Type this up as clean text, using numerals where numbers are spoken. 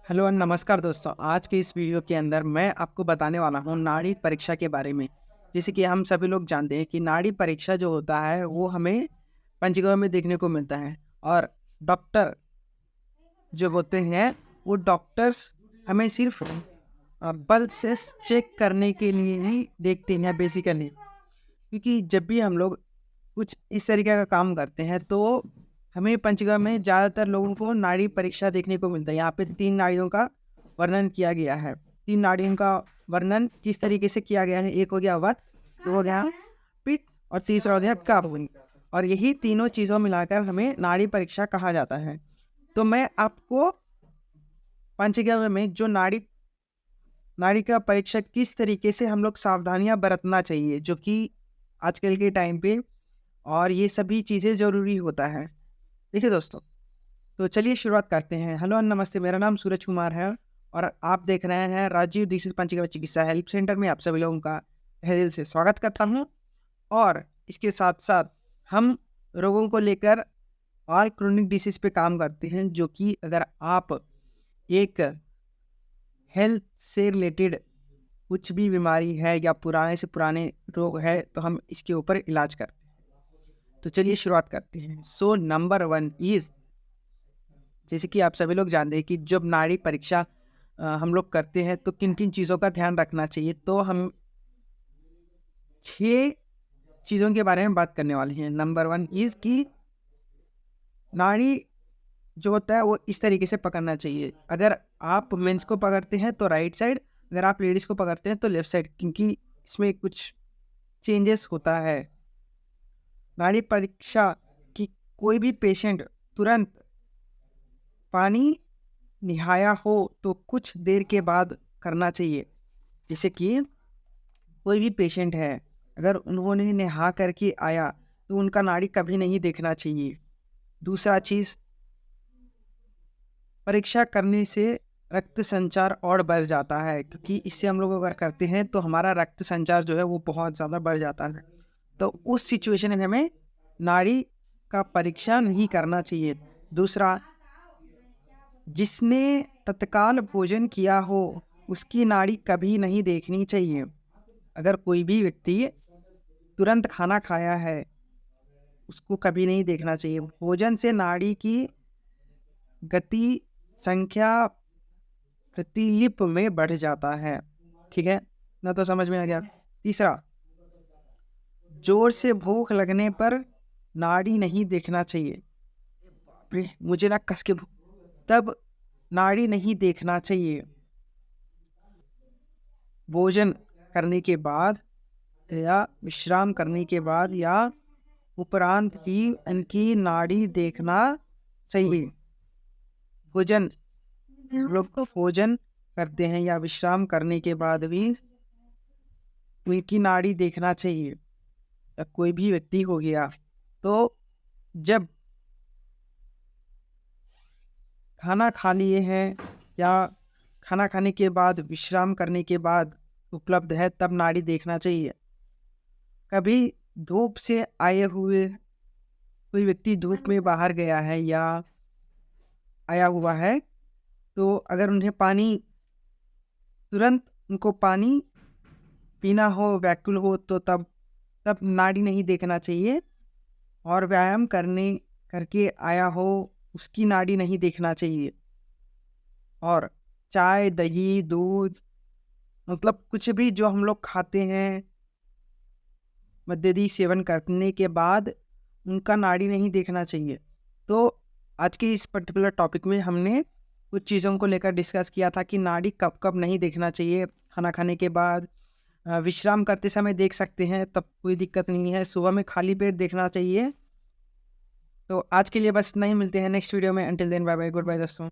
Hello और नमस्कार दोस्तों। आज के इस वीडियो के अंदर मैं आपको बताने वाला हूँ नाड़ी परीक्षा के बारे में। जैसे कि हम सभी लोग जानते हैं कि नाड़ी परीक्षा जो होता है वो हमें पंचकर्म में देखने को मिलता है। और डॉक्टर जो होते हैं वो डॉक्टर्स हमें सिर्फ पल्स चेक करने के लिए ही देखते हैं बेसिकली। क्योंकि जब भी हम लोग कुछ इस तरीके का काम करते हैं तो हमें पंचकर्म में ज़्यादातर लोगों को नाड़ी परीक्षा देखने को मिलता है। यहाँ पे 3 नाड़ियों का वर्णन किया गया है। 3 नाड़ियों का वर्णन किस तरीके से किया गया है? एक हो गया वत, दो हो गया पित्त और तीसरा हो गया कफ। और यही तीनों चीज़ों मिलाकर हमें नाड़ी परीक्षा कहा जाता है। तो मैं आपको पंचकर्म में जो नाड़ी नाड़ी का परीक्षा किस तरीके से हम लोग सावधानियां बरतना चाहिए, जो कि आजकल के टाइम पे और ये सभी चीज़ें ज़रूरी होता है। देखिए दोस्तों, तो चलिए शुरुआत करते हैं। हेलो और नमस्ते, मेरा नाम सूरज कुमार है और आप देख रहे हैं राजीव दीक्षित पंचकर्म चिकित्सा हेल्प सेंटर में। आप सभी लोगों का तहे दिल से स्वागत करता हूं। और इसके साथ साथ हम रोगों को लेकर और क्रोनिक डिसीज पे काम करते हैं, जो कि अगर आप एक हेल्थ से रिलेटेड कुछ भी बीमारी है या पुराने से पुराने रोग है तो हम इसके ऊपर इलाज करते हैं। तो चलिए शुरुआत करते हैं। सो नंबर 1 इज़, जैसे कि आप सभी लोग जानते हैं कि जब नाड़ी परीक्षा हम लोग करते हैं तो किन किन चीज़ों का ध्यान रखना चाहिए। तो हम 6 चीज़ों के बारे में बात करने वाले हैं। नंबर 1 इज़ कि नाड़ी जो होता है वो इस तरीके से पकड़ना चाहिए। अगर आप मेंस को पकड़ते हैं तो राइट साइड, अगर आप लेडीज़ को पकड़ते हैं तो लेफ्ट साइड, क्योंकि इसमें कुछ चेंजेस होता है। नाड़ी परीक्षा की कोई भी पेशेंट तुरंत पानी नहाया हो तो कुछ देर के बाद करना चाहिए। जैसे कि कोई भी पेशेंट है, अगर उन्होंने नहा करके आया तो उनका नाड़ी कभी नहीं देखना चाहिए। दूसरा चीज़, परीक्षा करने से रक्त संचार और बढ़ जाता है, क्योंकि इससे हम लोग अगर करते हैं तो हमारा रक्त संचार जो है वो बहुत ज़्यादा बढ़ जाता है। तो उस सिचुएशन में हमें नाड़ी का परीक्षा नहीं करना चाहिए। दूसरा, जिसने तत्काल भोजन किया हो उसकी नाड़ी कभी नहीं देखनी चाहिए। अगर कोई भी व्यक्ति तुरंत खाना खाया है उसको कभी नहीं देखना चाहिए। भोजन से नाड़ी की गति संख्या प्रतिलिप में बढ़ जाता है। ठीक है ना? तो समझ में आ गया। तीसरा, जोर से भूख लगने पर नाड़ी नहीं देखना चाहिए। अरे, मुझे ना कस के भूख, तब नाड़ी नहीं देखना चाहिए। भोजन करने के बाद या विश्राम करने के बाद या उपरांत ही उनकी नाड़ी देखना चाहिए। भोजन, लोग तो भोजन करते हैं या विश्राम करने के बाद भी उनकी नाड़ी देखना चाहिए। या कोई भी व्यक्ति हो गया तो जब खाना खा लिए हैं या खाना खाने के बाद विश्राम करने के बाद उपलब्ध है तब नाड़ी देखना चाहिए। कभी धूप से आए हुए कोई व्यक्ति धूप में बाहर गया है या आया हुआ है तो अगर उन्हें पानी, तुरंत उनको पानी पीना हो, व्याकुल हो, तो तब तब नाड़ी नहीं देखना चाहिए। और व्यायाम करने करके आया हो उसकी नाड़ी नहीं देखना चाहिए। और चाय, दही, दूध, मतलब कुछ भी जो हम लोग खाते हैं मद्यदी सेवन करने के बाद उनका नाड़ी नहीं देखना चाहिए। तो आज के इस पर्टिकुलर टॉपिक में हमने कुछ चीज़ों को लेकर डिस्कस किया था कि नाड़ी कब कब नहीं देखना चाहिए। खाना खाने के बाद, विश्राम करते समय देख सकते हैं तब कोई दिक्कत नहीं है, सुबह में खाली पेट देखना चाहिए। तो आज के लिए बस नहीं, मिलते हैं नेक्स्ट वीडियो में। Until then bye bye, good bye दोस्तों।